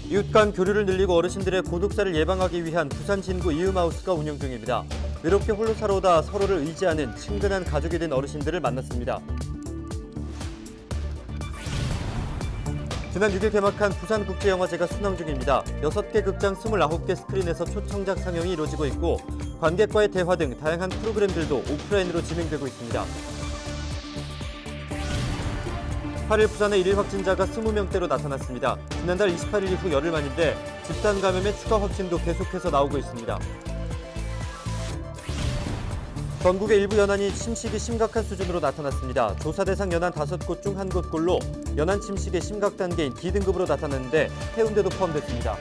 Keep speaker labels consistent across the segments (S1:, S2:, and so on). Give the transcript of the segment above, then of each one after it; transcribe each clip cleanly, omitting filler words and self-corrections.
S1: 이웃 간 교류를 늘리고 어르신들의 고독사를 예방하기 위한 부산 진구 이음하우스가 운영 중입니다. 외롭게 홀로 살아오다 서로를 의지하는 친근한 가족이 된 어르신들을 만났습니다. 지난 6일 개막한 부산국제영화제가 순항 중입니다. 6개 극장 29개 스크린에서 초청작 상영이 이루어지고 있고 관객과의 대화 등 다양한 프로그램들도 오프라인으로 진행되고 있습니다. 8일 부산의 1일 확진자가 20명대로 나타났습니다. 지난달 28일 이후 열흘 만인데 집단 감염의 추가 확진도 계속해서 나오고 있습니다. 전국의 일부 연안이 침식이 심각한 수준으로 나타났습니다. 조사 대상 연안 5곳 중 1곳꼴로 연안 침식의 심각 단계인 D등급으로 나타났는데 해운대도 포함됐습니다.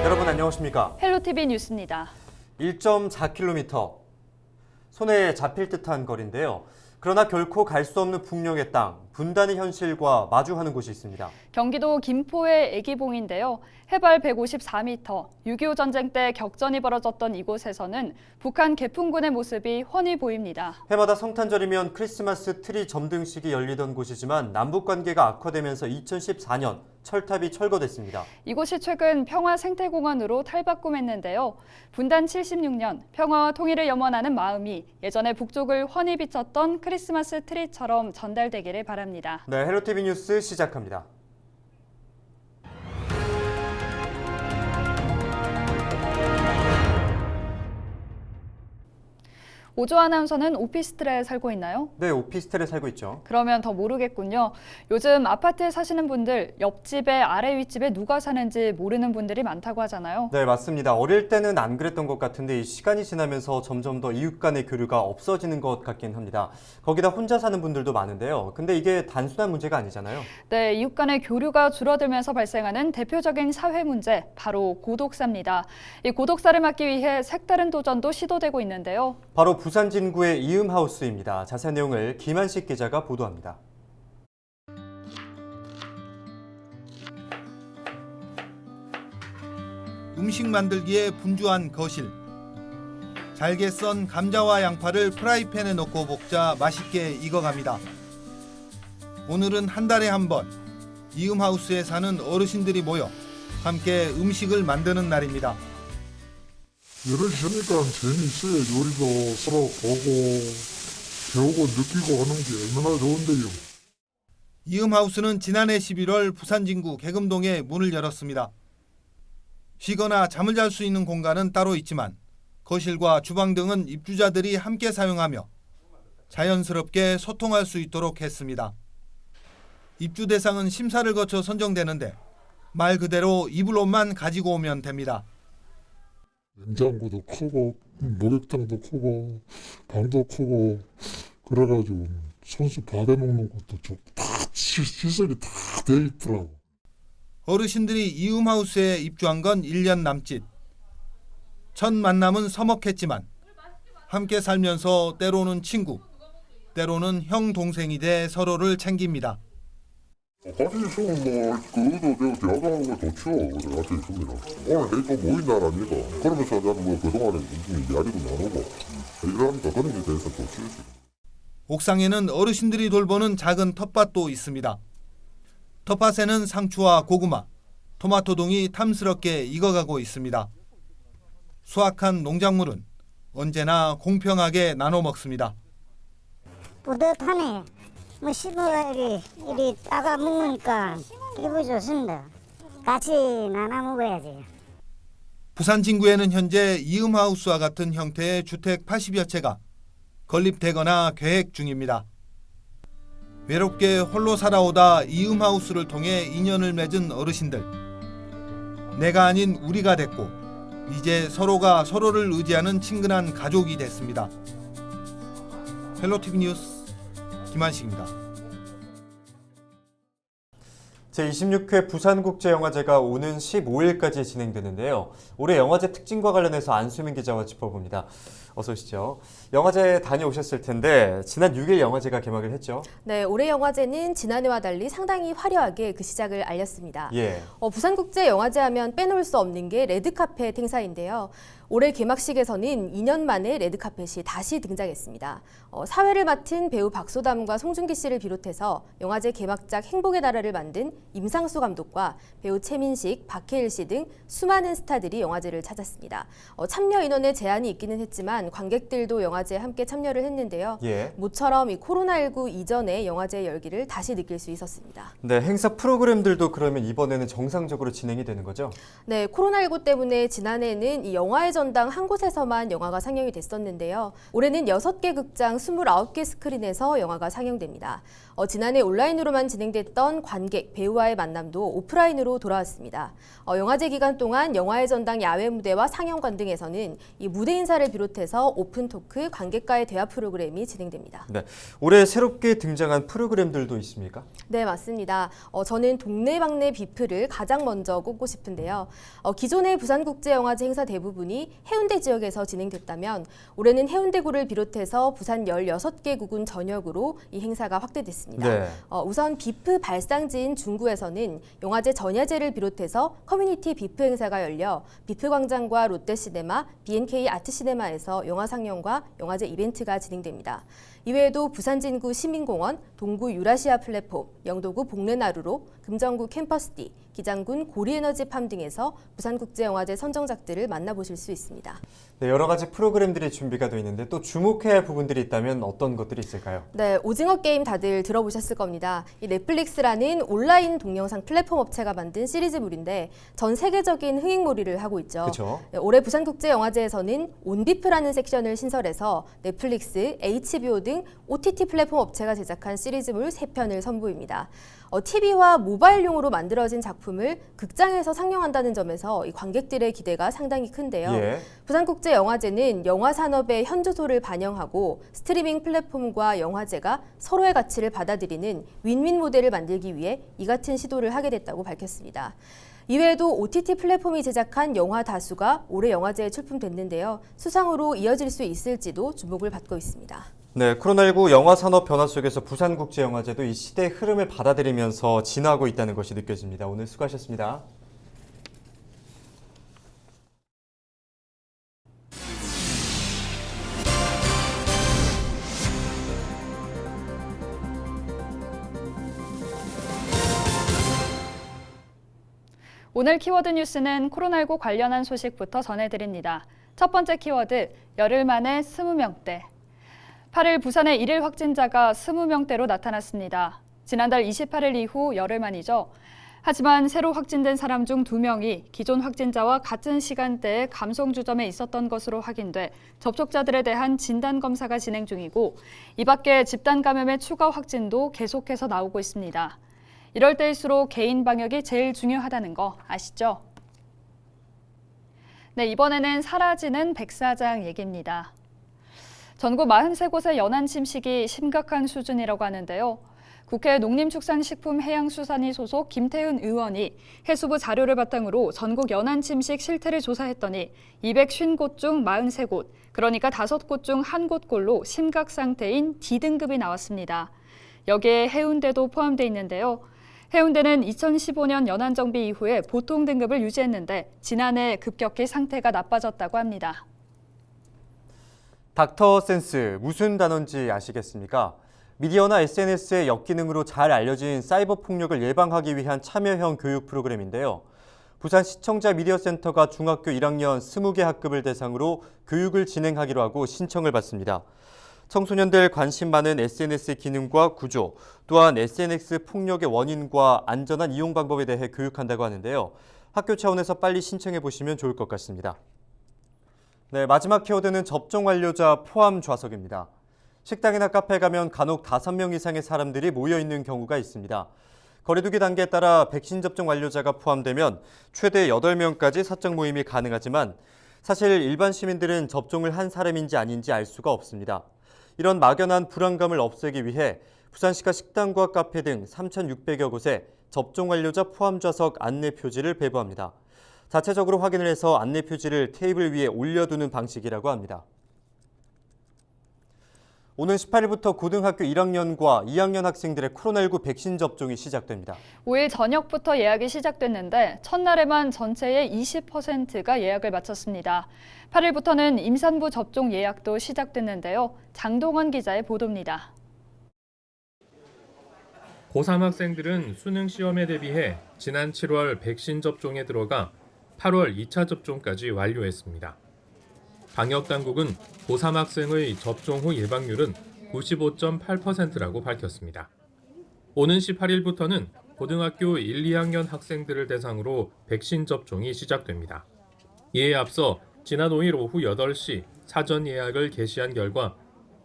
S1: 여러분 안녕하십니까?
S2: 헬로티비 뉴스입니다.
S1: 1.4km, 손에 잡힐 듯한 거리인데요. 그러나 결코 갈 수 없는 북녘의 땅, 분단의 현실과 마주하는 곳이 있습니다.
S2: 경기도 김포의 애기봉인데요. 해발 154m, 6.25 전쟁 때 격전이 벌어졌던 이곳에서는 북한 개풍군의 모습이 훤히 보입니다.
S1: 해마다 성탄절이면 크리스마스 트리 점등식이 열리던 곳이지만 남북 관계가 악화되면서 2014년 철탑이 철거됐습니다.
S2: 이곳이 최근 평화생태공원으로 탈바꿈했는데요. 분단 76년 평화와 통일을 염원하는 마음이 예전의 북쪽을 훤히 비쳤던 크리스마스 트리처럼 전달되기를 바랍니다.
S1: 네, 헬로티비 뉴스 시작합니다.
S2: 오조 아나운서는 오피스텔에 살고 있나요?
S1: 네, 오피스텔에 살고 있죠.
S2: 그러면 더 모르겠군요. 요즘 아파트에 사시는 분들 옆집에 아래 윗집에 누가 사는지 모르는 분들이 많다고 하잖아요.
S1: 네, 맞습니다. 어릴 때는 안 그랬던 것 같은데 이 시간이 지나면서 점점 더 이웃 간의 교류가 없어지는 것 같긴 합니다. 거기다 혼자 사는 분들도 많은데요. 근데 이게 단순한 문제가 아니잖아요.
S2: 네, 이웃 간의 교류가 줄어들면서 발생하는 대표적인 사회 문제, 바로 고독사입니다. 이 고독사를 막기 위해 색다른 도전도 시도되고 있는데요.
S1: 바로 부산 진구의 이음하우스입니다. 자세한 내용을 김한식 기자가 보도합니다.
S3: 음식 만들기에 분주한 거실. 잘게 썬 감자와 양파를 프라이팬에 넣고 볶자 맛있게 익어갑니다. 오늘은 한 달에 한 번 이음하우스에 사는 어르신들이 모여 함께 음식을 만드는 날입니다.
S4: 이러시 하니까 재미있어요. 요리도 서로 보고 배우고 느끼고 하는 게 얼마나 좋은데요.
S3: 이음하우스는 지난해 11월 부산 진구 계금동에 문을 열었습니다. 쉬거나 잠을 잘 수 있는 공간은 따로 있지만 거실과 주방 등은 입주자들이 함께 사용하며 자연스럽게 소통할 수 있도록 했습니다. 입주 대상은 심사를 거쳐 선정되는데 말 그대로 입을 옷만 가지고 오면 됩니다.
S4: 냉장고도 크고 목욕탕도 크고 방도 크고 그래가지고 손수 받아먹는 것도 좋고 다 시설이 다 돼 있더라고.
S3: 어르신들이 이음하우스에 입주한 건 1년 남짓. 첫 만남은 서먹했지만 함께 살면서 때로는 친구, 때로는 형 동생이 돼 서로를 챙깁니다.
S4: 같이 있으면 그것도 내가 대화하는 거 좋죠. 같이 있으면 오늘 내일 또 모인다 아닙니까? 그러면서 나도 그동안에 무슨 이야기도 나누고 이러니까 그런 게 대해서 좋지.
S3: 옥상에는 어르신들이 돌보는 작은 텃밭도 있습니다. 텃밭에는 상추와 고구마, 토마토 등이 탐스럽게 익어가고 있습니다. 수확한 농작물은 언제나 공평하게 나눠 먹습니다.
S5: 뿌듯하네. 뭐 시부들이 이리 따가 먹으니까 기분이 좋습니다. 같이 나눠 먹어야지.
S3: 부산 진구에는 현재 이음하우스와 같은 형태의 주택 80여 채가 건립되거나 계획 중입니다. 외롭게 홀로 살아오다 이음하우스를 통해 인연을 맺은 어르신들. 내가 아닌 우리가 됐고 이제 서로가 서로를 의지하는 친근한 가족이 됐습니다. 헬로티비 뉴스 김한식입니다.
S1: 제26회 부산국제영화제가 오는 15일까지 진행되는데요. 올해 영화제 특징과 관련해서 안수민 기자와 짚어봅니다. 어서 오시죠. 영화제 다녀오셨을 텐데 지난 6일 영화제가 개막을 했죠.
S6: 네, 올해 영화제는 지난해와 달리 상당히 화려하게 그 시작을 알렸습니다.
S1: 예.
S6: 부산국제영화제 하면 빼놓을 수 없는 게 레드카펫 행사인데요. 올해 개막식에서는 2년 만에 레드카펫이 다시 등장했습니다. 사회를 맡은 배우 박소담과 송중기 씨를 비롯해서 영화제 개막작 행복의 나라를 만든 임상수 감독과 배우 최민식, 박해일 씨 등 수많은 스타들이 영화제를 찾았습니다. 참여 인원에 제한이 있기는 했지만 관객들도 영화제에 함께 참여를 했는데요.
S1: 예.
S6: 모처럼 이 코로나19 이전의 영화제 열기를 다시 느낄 수 있었습니다.
S1: 네, 행사 프로그램들도 그러면 이번에는 정상적으로 진행이 되는 거죠?
S6: 네, 코로나19 때문에 지난해에는 이 영화의 전당 한 곳에서만 영화가 상영이 됐었는데요. 올해는 6개 극장 29개 스크린에서 영화가 상영됩니다. 지난해 온라인으로만 진행됐던 관객, 배우와의 만남도 오프라인으로 돌아왔습니다. 영화제 기간 동안 영화의 전당 야외 무대와 상영관 등에서는 이 무대 인사를 비롯해서 오픈 토크, 관객과의 대화 프로그램이 진행됩니다.
S1: 네, 올해 새롭게 등장한 프로그램들도 있습니까?
S6: 네, 맞습니다. 저는 동네방네 비프를 가장 먼저 꼽고 싶은데요. 기존의 부산국제영화제 행사 대부분이 해운대 지역에서 진행됐다면 올해는 해운대구를 비롯해서 부산 16개 구군 전역으로 이 행사가 확대됐습니다.
S1: 네.
S6: 우선 비프 발상지인 중구에서는 영화제 전야제를 비롯해서 커뮤니티 비프 행사가 열려 비프광장과 롯데시네마, B&K 아트시네마에서 영화 상영과 영화제 이벤트가 진행됩니다. 이외에도 부산진구 시민공원, 동구 유라시아 플랫폼, 영도구 복례나루로, 금정구 캠퍼스디, 기장군 고리에너지팜 등에서 부산국제영화제 선정작들을 만나보실 수 있습니다.
S1: 네, 여러 가지 프로그램들이 준비가 되어 있는데 또 주목해야 할 부분들이 있다면 어떤 것들이 있을까요?
S6: 네, 오징어 게임 다들 들어보셨을 겁니다. 이 넷플릭스라는 온라인 동영상 플랫폼 업체가 만든 시리즈물인데 전 세계적인 흥행몰이를 하고 있죠.
S1: 그렇죠.
S6: 네, 올해 부산국제영화제에서는 온비프라는 섹션을 신설해서 넷플릭스, HBO 등 OTT 플랫폼 업체가 제작한 시리즈물 3편을 선보입니다. TV와 모바일용으로 만들어진 작품을 극장에서 상영한다는 점에서 이 관객들의 기대가 상당히 큰데요.
S1: 예.
S6: 부산국제영화제는 영화 산업의 현주소를 반영하고 스트리밍 플랫폼과 영화제가 서로의 가치를 받아들이는 윈윈 모델을 만들기 위해 이 같은 시도를 하게 됐다고 밝혔습니다. 이외에도 OTT 플랫폼이 제작한 영화 다수가 올해 영화제에 출품됐는데요. 수상으로 이어질 수 있을지도 주목을 받고 있습니다.
S1: 네, 코로나19 영화 산업 변화 속에서 부산국제영화제도 이 시대의 흐름을 받아들이면서 진화하고 있다는 것이 느껴집니다. 오늘 수고하셨습니다.
S2: 오늘 키워드 뉴스는 코로나19 관련한 소식부터 전해드립니다. 첫 번째 키워드, 열흘 만에 20명대. 8일 부산의 일일 확진자가 20명대로 나타났습니다. 지난달 28일 이후 열흘 만이죠. 하지만 새로 확진된 사람 중 2명이 기존 확진자와 같은 시간대에 감성주점에 있었던 것으로 확인돼 접촉자들에 대한 진단검사가 진행 중이고 이 밖에 집단 감염의 추가 확진도 계속해서 나오고 있습니다. 이럴 때일수록 개인 방역이 제일 중요하다는 거 아시죠? 네, 이번에는 사라지는 백사장 얘기입니다. 전국 43곳의 연안 침식이 심각한 수준이라고 하는데요. 국회 농림축산식품해양수산위 소속 김태훈 의원이 해수부 자료를 바탕으로 전국 연안 침식 실태를 조사했더니 250곳 중 43곳, 그러니까 5곳 중 1곳꼴로 심각 상태인 D등급이 나왔습니다. 여기에 해운대도 포함돼 있는데요. 해운대는 2015년 연안 정비 이후에 보통 등급을 유지했는데 지난해 급격히 상태가 나빠졌다고 합니다.
S1: 닥터센스, 무슨 단어인지 아시겠습니까? 미디어나 SNS의 역기능으로 잘 알려진 사이버 폭력을 예방하기 위한 참여형 교육 프로그램인데요. 부산 시청자 미디어센터가 중학교 1학년 20개 학급을 대상으로 교육을 진행하기로 하고 신청을 받습니다. 청소년들 관심 많은 SNS 기능과 구조, 또한 SNS 폭력의 원인과 안전한 이용 방법에 대해 교육한다고 하는데요. 학교 차원에서 빨리 신청해 보시면 좋을 것 같습니다. 네, 마지막 키워드는 접종 완료자 포함 좌석입니다. 식당이나 카페에 가면 간혹 5명 이상의 사람들이 모여 있는 경우가 있습니다. 거리두기 단계에 따라 백신 접종 완료자가 포함되면 최대 8명까지 사적 모임이 가능하지만 사실 일반 시민들은 접종을 한 사람인지 아닌지 알 수가 없습니다. 이런 막연한 불안감을 없애기 위해 부산시가 식당과 카페 등 3,600여 곳에 접종 완료자 포함 좌석 안내 표지를 배부합니다. 자체적으로 확인을 해서 안내 표지를 테이블 위에 올려두는 방식이라고 합니다. 오는 18일부터 고등학교 1학년과 2학년 학생들의 코로나19 백신 접종이 시작됩니다.
S2: 5일 저녁부터 예약이 시작됐는데 첫날에만 전체의 20%가 예약을 마쳤습니다. 8일부터는 임산부 접종 예약도 시작됐는데요. 장동원 기자의 보도입니다.
S7: 고3 학생들은 수능 시험에 대비해 지난 7월 백신 접종에 들어가 8월 2차 접종까지 완료했습니다. 방역당국은 고3 학생의 접종 후 예방률은 95.8%라고 밝혔습니다. 오는 18일부터는 고등학교 1, 2학년 학생들을 대상으로 백신 접종이 시작됩니다. 이에 앞서 지난 5일 오후 8시 사전 예약을 개시한 결과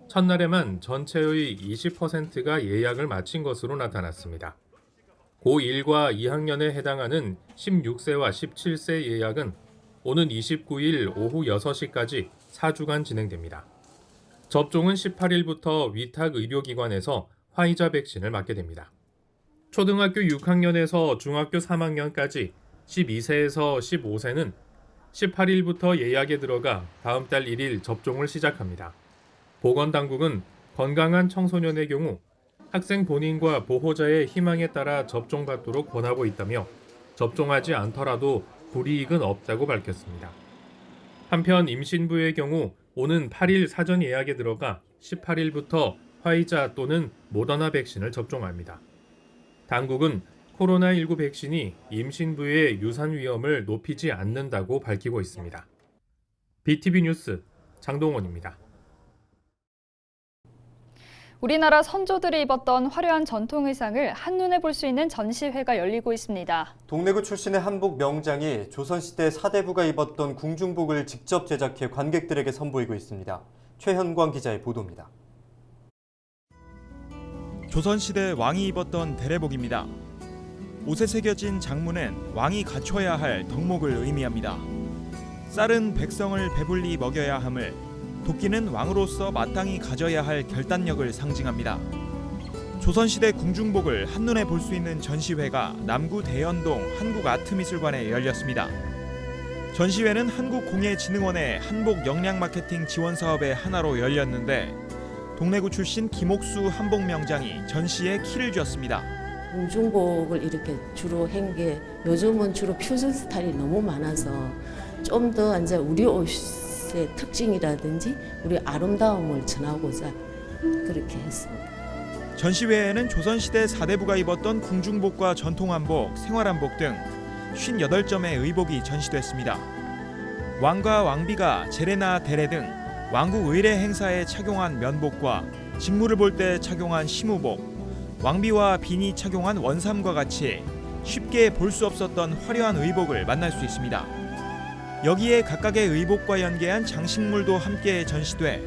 S7: 첫날에만 전체의 20%가 예약을 마친 것으로 나타났습니다. 고1과 2학년에 해당하는 16세와 17세 예약은 오는 29일 오후 6시까지 4주간 진행됩니다. 접종은 18일부터 위탁 의료기관에서 화이자 백신을 맞게 됩니다. 초등학교 6학년에서 중학교 3학년까지 12세에서 15세는 18일부터 예약에 들어가 다음 달 1일 접종을 시작합니다. 보건당국은 건강한 청소년의 경우 학생 본인과 보호자의 희망에 따라 접종받도록 권하고 있다며 접종하지 않더라도 불이익은 없다고 밝혔습니다. 한편 임신부의 경우 오는 8일 사전 예약에 들어가 18일부터 화이자 또는 모더나 백신을 접종합니다. 당국은 코로나19 백신이 임신부의 유산 위험을 높이지 않는다고 밝히고 있습니다. BTV 뉴스 장동원입니다.
S2: 우리나라 선조들이 입었던 화려한 전통 의상을 한눈에 볼 수 있는 전시회가 열리고 있습니다.
S1: 동래구 출신의 한복 명장이 조선시대 사대부가 입었던 궁중복을 직접 제작해 관객들에게 선보이고 있습니다. 최현광 기자의 보도입니다.
S8: 조선시대 왕이 입었던 대례복입니다. 옷에 새겨진 장문은 왕이 갖춰야 할 덕목을 의미합니다. 쌀은 백성을 배불리 먹여야 함을, 도끼는 왕으로서 마땅히 가져야 할 결단력을 상징합니다. 조선시대 궁중복을 한눈에 볼 수 있는 전시회가 남구 대연동 한국아트미술관에 열렸습니다. 전시회는 한국공예진흥원의 한복 역량 마케팅 지원 사업의 하나로 열렸는데 동래구 출신 김옥수 한복 명장이 전시에 키를 쥐었습니다.
S9: 궁중복을 이렇게 주로 한 게 요즘은 주로 퓨전 스타일이 너무 많아서 좀 더 이제 우리 옷의 특징이라든지 우리 아름다움을 전하고자 그렇게 했습니다.
S8: 전시회에는 조선시대 사대부가 입었던 궁중복과 전통한복, 생활한복 등 58점의 의복이 전시됐습니다. 왕과 왕비가 제례나 대례 등 왕국 의례 행사에 착용한 면복과 직무를 볼 때 착용한 시무복, 왕비와 빈이 착용한 원삼과 같이 쉽게 볼 수 없었던 화려한 의복을 만날 수 있습니다. 여기에 각각의 의복과 연계한 장식물도 함께 전시돼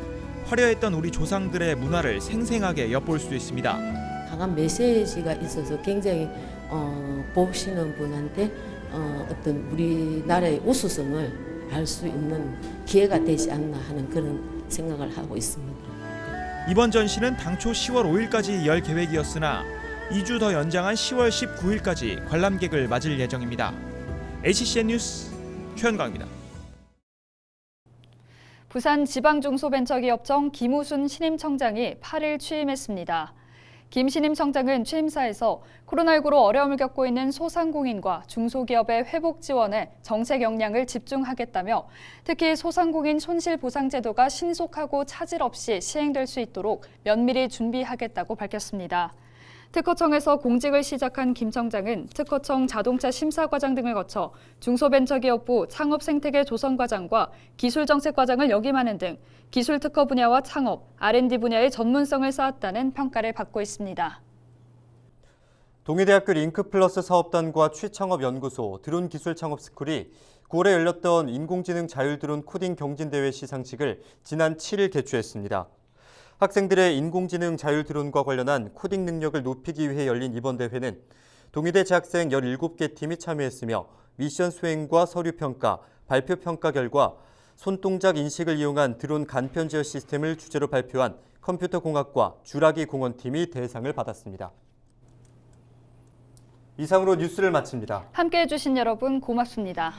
S8: 화려했던 우리 조상들의 문화를 생생하게 엿볼 수 있습니다.
S9: 강한 메시지가 있어서 굉장히 보시는 분한테 어떤 우리나라의 우수성을 알 수 있는 기회가 되지 않나 하는 그런 생각을 하고 있습니다.
S8: 이번 전시는 당초 10월 5일까지 열 계획이었으나 2주 더 연장한 10월 19일까지 관람객을 맞을 예정입니다. HCN 뉴스 최현광입니다.
S2: 부산지방중소벤처기업청 김우순 신임청장이 8일 취임했습니다. 김 신임청장은 취임사에서 코로나19로 어려움을 겪고 있는 소상공인과 중소기업의 회복 지원에 정책 역량을 집중하겠다며 특히 소상공인 손실보상제도가 신속하고 차질 없이 시행될 수 있도록 면밀히 준비하겠다고 밝혔습니다. 특허청에서 공직을 시작한 김 청장은 특허청 자동차 심사과장 등을 거쳐 중소벤처기업부 창업생태계 조성과장과 기술정책과장을 역임하는 등 기술특허 분야와 창업, R&D 분야의 전문성을 쌓았다는 평가를 받고 있습니다.
S1: 동의대학교 링크플러스 사업단과 취창업연구소, 드론기술창업스쿨이 9월에 열렸던 인공지능 자율드론 코딩 경진대회 시상식을 지난 7일 개최했습니다. 학생들의 인공지능 자율드론과 관련한 코딩 능력을 높이기 위해 열린 이번 대회는 동의대 재학생 17개 팀이 참여했으며 미션 수행과 서류평가, 발표평가 결과 손동작 인식을 이용한 드론 간편 제어 시스템을 주제로 발표한 컴퓨터공학과 주라기 공원팀이 대상을 받았습니다. 이상으로 뉴스를 마칩니다.
S2: 함께해 주신 여러분 고맙습니다.